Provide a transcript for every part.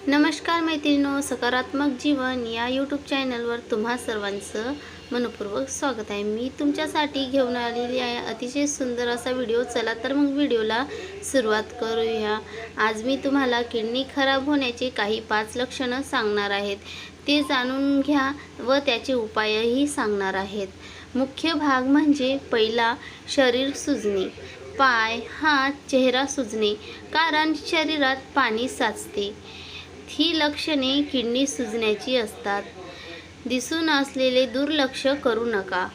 नमस्कार मैत्रिणींनो, सकारात्मक जीवन या यूट्यूब चॅनलवर तुम्हा सर्वांचं मनपूर्वक स्वागत आहे। मी तुमच्यासाठी घेऊन आलेली आहे अतिशय सुंदर असा व्हिडिओ। चला तर मग व्हिडिओला सुरुवात करूया। आज मी तुम्हाला किडनी खराब होण्याचे काही 5 लक्षणं सांगणार आहेत, ते जाणून घ्या व त्याचे उपायही सांगणार आहेत। मुख्य भाग म्हणजे पहिला, शरीर सुजणे, पाय, हात, चेहरा सुजणे, कारण शरीरात पाणी साचते। ही लक्षणे किडनी सुजण्याची असतात। दिसून असलेले दुर्लक्ष करू नका।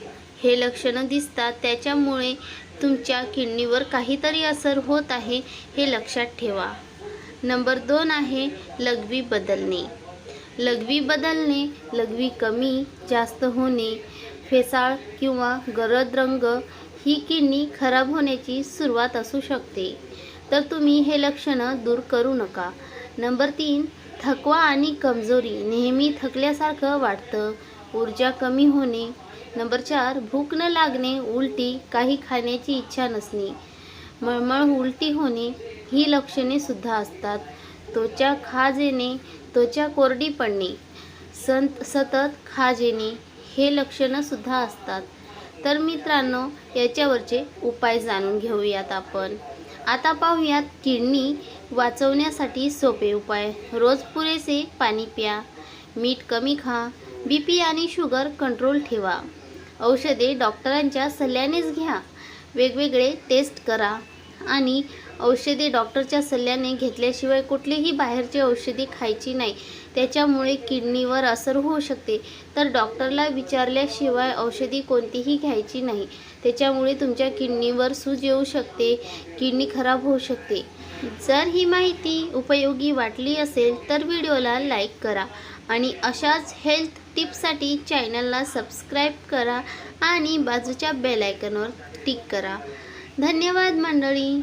हे लक्षण दिसतात त्याच्यामुळे तुमच्या किडनीवर काहीतरी असर होत आहे हे लक्षात ठेवा। नंबर 2 आहे लघवी बदलणे। लघवी बदलणे, लघवी कमी जास्त होणे, फेसाळ किंवा गडद रंग ही किडनी खराब होण्याची सुरुवात असू शकते, तर तुम्ही हे लक्षण दूर करू नका। नंबर 3, थकवा आणि कमजोरी, नेहमी थकल्यासारखं वाटतं, ऊर्जा कमी होणे। नंबर 4, भूक न लागणे, उलटी, काही खाण्याची इच्छा नसणे, मळमळ, उलटी होणे ही लक्षणे सुद्धा असतात। त्वचा खाज येणे, त्वचा कोरडी पडणे, सतत खाज येणे हे लक्षणं सुद्धा असतात। तर मित्रांनो, याच्यावरचे उपाय जाणून घेऊयात आपण। आता पाहूयात किडनी वाचवण्यासाठी सोपे उपाय। रोज पुरेसे पाणी प्या, मीठ कमी खा, बीपी आणि शुगर कंट्रोल ठेवा, औषधे डॉक्टरांच्या सल्ल्यानेच घ्या, वेगवेगळे टेस्ट करा आणि औषधे डॉक्टरच्या सल्ल्याने घेतल्याशिवाय कुठलीही बाहेरची औषधे खायची नाही, त्याच्यामुळे किडनीवर असर होऊ शकते। तर डॉक्टरला विचारल्याशिवाय औषधी कोणतीही घ्यायची नाही, त्याच्यामुळे तुमच्या किडनीवर सूज येऊ शकते, किडनी खराब होऊ शकते। जर ही माहिती उपयोगी वाटली असेल तर व्हिडिओला लाईक करा आणि अशाच हेल्थ टिप्ससाठी चॅनलला सबस्क्राईब करा आणि बाजूच्या बेल आयकॉनवर टिक करा। धन्यवाद मंडळी।